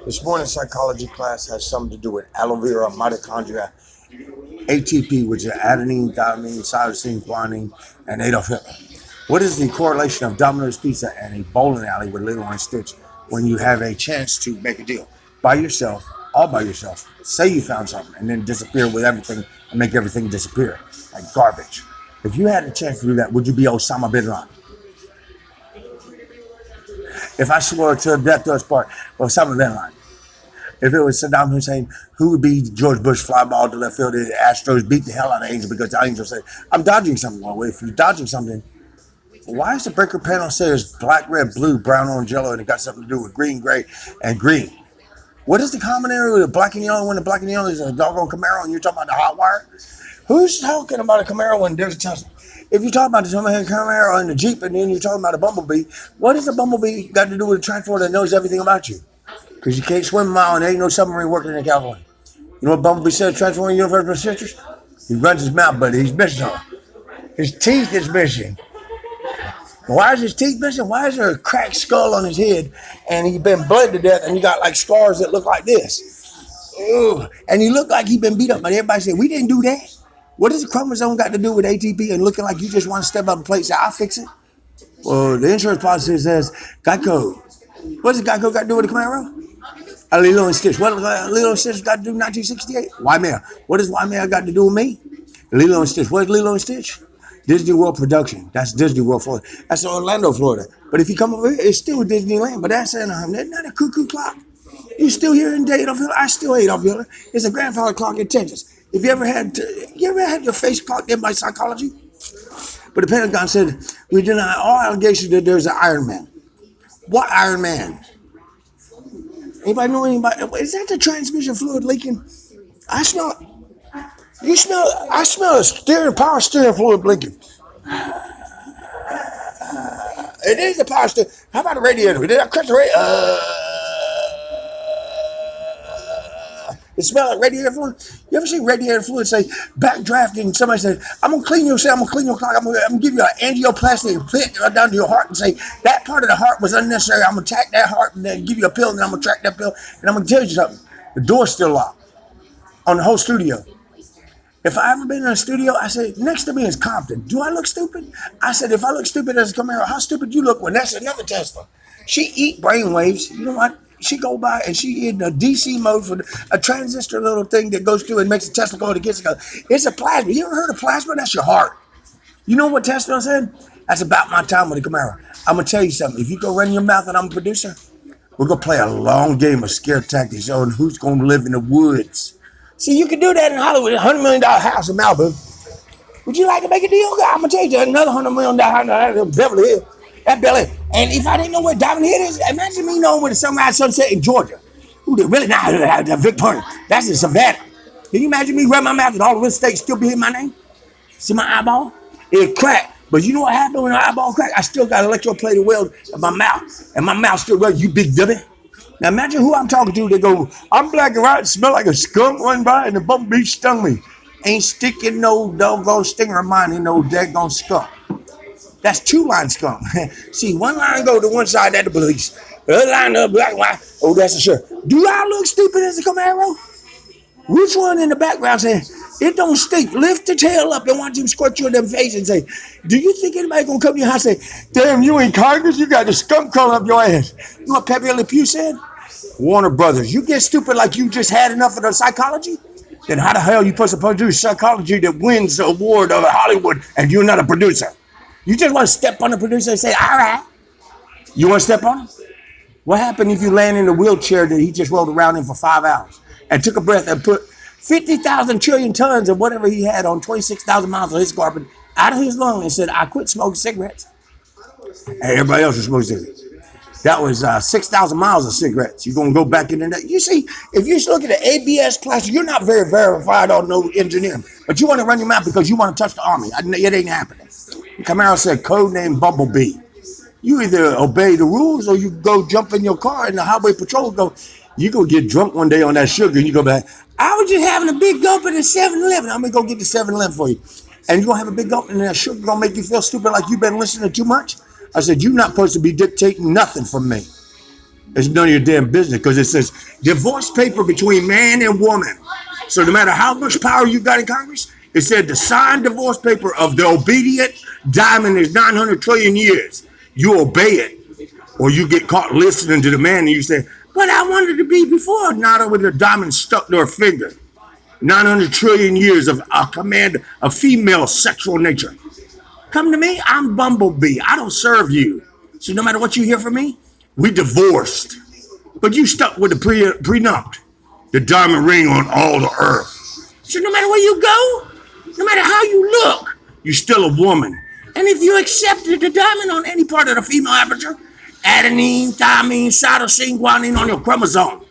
This morning psychology class has something to do with aloe vera, mitochondria, ATP, which is adenine, thymine, cytosine, guanine, and Adolf Hitler. What is the correlation of Domino's Pizza and a bowling alley with Lilo and Stitch when you have a chance to make a deal by yourself, all by yourself, say you found something, and then disappear with everything and make everything disappear like garbage? If you had a chance to do that, would you be Osama bin Laden? If I swore to death to us part, Osama bin Laden. If it was Saddam Hussein, who would be George Bush fly ball to left field? The Astros beat the hell out of Angel because the Angel said, I'm dodging something. Well, if you're dodging something, why is the breaker panel say it's black, red, blue, brown, orange, yellow, and it got something to do with green, gray, and green? What is the common area with the black and yellow when the black and yellow is a doggone Camaro and you're talking about the hot wire? Who's talking about a Camaro when there's a Tesla? If you're talking about the Camaro and the Jeep and then you're talking about a Bumblebee, what does the Bumblebee got to do with a transporter that knows everything about you? Because you can't swim a mile and there ain't no submarine working in California. You know what Bumblebee said, transforming universe sisters? He runs his mouth, but he's missing something. His teeth is missing. Why is his teeth missing? Why is there a cracked skull on his head and he's been bled to death and he got like scars that look like this? Ugh. And he looked like he'd been beat up, but everybody said, we didn't do that. What does the chromosome got to do with ATP and looking like you just want to step up and plate and say, I'll fix it? Well, the insurance policy says, Geico. What does Geico got to do with the Camaro? Lilo and Stitch. What does Lilo and Stitch got to do with 1968? Waimea. What does Waimea got to do with me? Lilo and Stitch. What is Lilo and Stitch? Disney World production. That's Disney World, Florida. That's Orlando, Florida. But if you come over here, it's still Disneyland. But that's Anaheim. That's not a cuckoo clock. You still here in Adolf Hitler? I still Adolf Hitler. It's a grandfather clock in Texas. If you ever had your face clocked in by psychology? But the Pentagon said we deny all allegations that there's an Iron Man. What Iron Man? Anybody know anybody? Is that the transmission fluid leaking? I smell. You smell. I smell a power steering fluid leaking. It is the power steering. How about the radiator? Did I crack the radiator? It smells like radiator fluid. You ever seen radiator fluid say backdrafting? Somebody said, I'm going to clean your cell, I'm going to clean your clock, I'm going to give you an angioplasty and put it down to your heart and say, that part of the heart was unnecessary. I'm going to attack that heart and then give you a pill and then I'm going to track that pill and I'm going to tell you something. The door's still locked on the whole studio. If I ever been in a studio, I said, next to me is Compton. Do I look stupid? I said, if I look stupid as a Camaro, how stupid you look when that's another Tesla? She eat brainwaves. You know what? She go by and she in a DC mode for a transistor little thing that goes through and makes a Tesla go against it. It's a plasma. You ever heard of plasma? That's your heart. You know what Tesla said? That's about my time with the Camaro. I'm going to tell you something. If you go run your mouth and I'm a producer, we're going to play a long game of scare tactics on who's going to live in the woods. See, you can do that in Hollywood, a $100 million house in Malibu. Would you like to make a deal? I'm going to tell you another $100 million house in Beverly Hills. That Bel-Air. And if I didn't know where Diamond Head is, imagine me knowing where the sunrise sunset in Georgia. Ooh, they really not Victoria. That's in Savannah. Can you imagine me run my mouth and all the real estate still be in my name? See my eyeball? It cracked. But you know what happened when the eyeball cracked? I still got electroplated weld in my mouth. And my mouth still runs, you big dummy. Now imagine who I'm talking to. They go, I'm black and white, smell like a skunk run by and the bumblebee stung me. Ain't sticking no doggone stinger of mine in no daggone skunk. That's two lines skunk. See, one line go to one side, that's the police. The other line, the black and white, oh, that's the sheriff. Do I look stupid as a Camaro? Which one in the background saying, it don't stink? Lift the tail up and watch him squirt you in them face and say, do you think anybody gonna come to your house and say, damn, you ain't Congress, you got the skunk crawling up your ass? You know what Pepe Le Pew said? Warner Brothers, you get stupid like you just had enough of the psychology? Then how the hell you supposed to produce psychology that wins the award of Hollywood and you're not a producer? You just want to step on the producer and say, all right. You want to step on him? What happened if you land in a wheelchair that he just rolled around in for 5 hours and took a breath and put 50,000 trillion tons of whatever he had on 26,000 miles of his carbon out of his lung and said, I quit smoking cigarettes. And everybody else was smoking cigarettes. That was 6,000 miles of cigarettes. You're going to go back into that. You see, if you look at the ABS plastic, you're not very verified on no engineering. But you want to run your mouth because you want to touch the army. It ain't happening. Camaro said, code name Bumblebee. You either obey the rules or you go jump in your car and the highway patrol go, you go get drunk one day on that sugar and you go back, I was just having a big gulp at the 7-Eleven. I'm going to go get the 7-Eleven for you. And you're going to have a big gulp and that sugar going to make you feel stupid like you've been listening too much? I said, you're not supposed to be dictating nothing from me. It's none of your damn business because it says divorce paper between man and woman. So no matter how much power you got in Congress, it said the signed divorce paper of the obedient diamond is 900 trillion years. You obey it, or you get caught listening to the man and you say, but I wanted to be before. Not with a diamond stuck to her finger. 900 trillion years of a command of female sexual nature. Come to me, I'm Bumblebee. I don't serve you. So no matter what you hear from me, we divorced. But you stuck with the prenup, the diamond ring on all the earth. So no matter where you go, no matter how you look, you're still a woman. And if you accepted the diamond on any part of the female aperture, adenine, thymine, cytosine, guanine on your chromosome.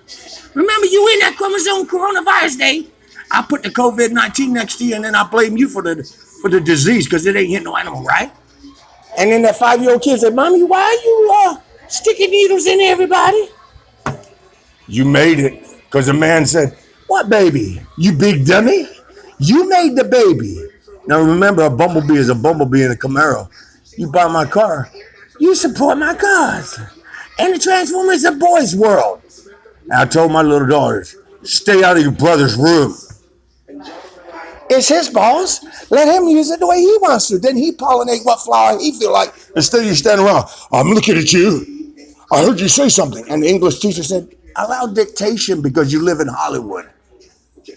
Remember, you in that chromosome coronavirus day. I put the COVID-19 next to you, and then I blame you for the disease because it ain't hit no animal, right? And then that 5-year-old kid said, Mommy, why are you sticking needles in everybody? You made it because the man said, what baby? You big dummy? You made the baby. Now remember, a bumblebee is a bumblebee in a Camaro. You buy my car, you support my cars. And the Transformer is a boy's world. And I told my little daughters, stay out of your brother's room. It's his balls. Let him use it the way he wants to. Then he pollinate what flower he feel like. Instead of you standing around, I'm looking at you. I heard you say something. And the English teacher said, allow dictation because you live in Hollywood.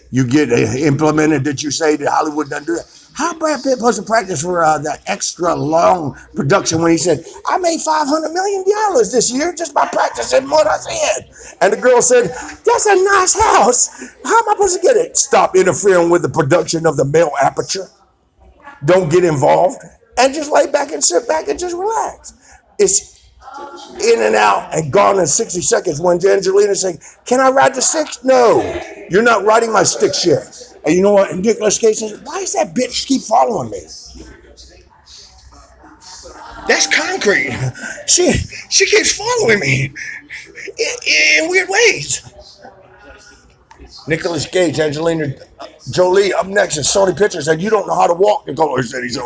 You get implemented that you say that Hollywood doesn't do that. How Brad Pitt supposed to practice for that extra long production when he said, I made $500 million this year just by practicing what I said. And the girl said, that's a nice house. How am I supposed to get it? Stop interfering with the production of the male aperture. Don't get involved. And just lay back and sit back and just relax. It's in and out and gone in 60 seconds. When Angelina said, can I ride the sticks? No, you're not riding my sticks yet. And you know what? In Nicolas Cage says, why does that bitch keep following me? That's concrete. She keeps following me in weird ways. Nicolas Cage, Angelina Jolie, up next, and Sony Pictures said, you don't know how to walk. The Culver City. So,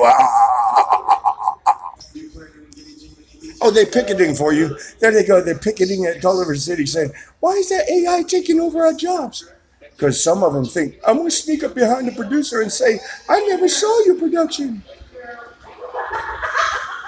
oh, they're picketing for you. There they go. They're picketing at Culver City saying, why is that AI taking over our jobs? Because some of them think, I'm going to sneak up behind the producer and say, I never saw your production.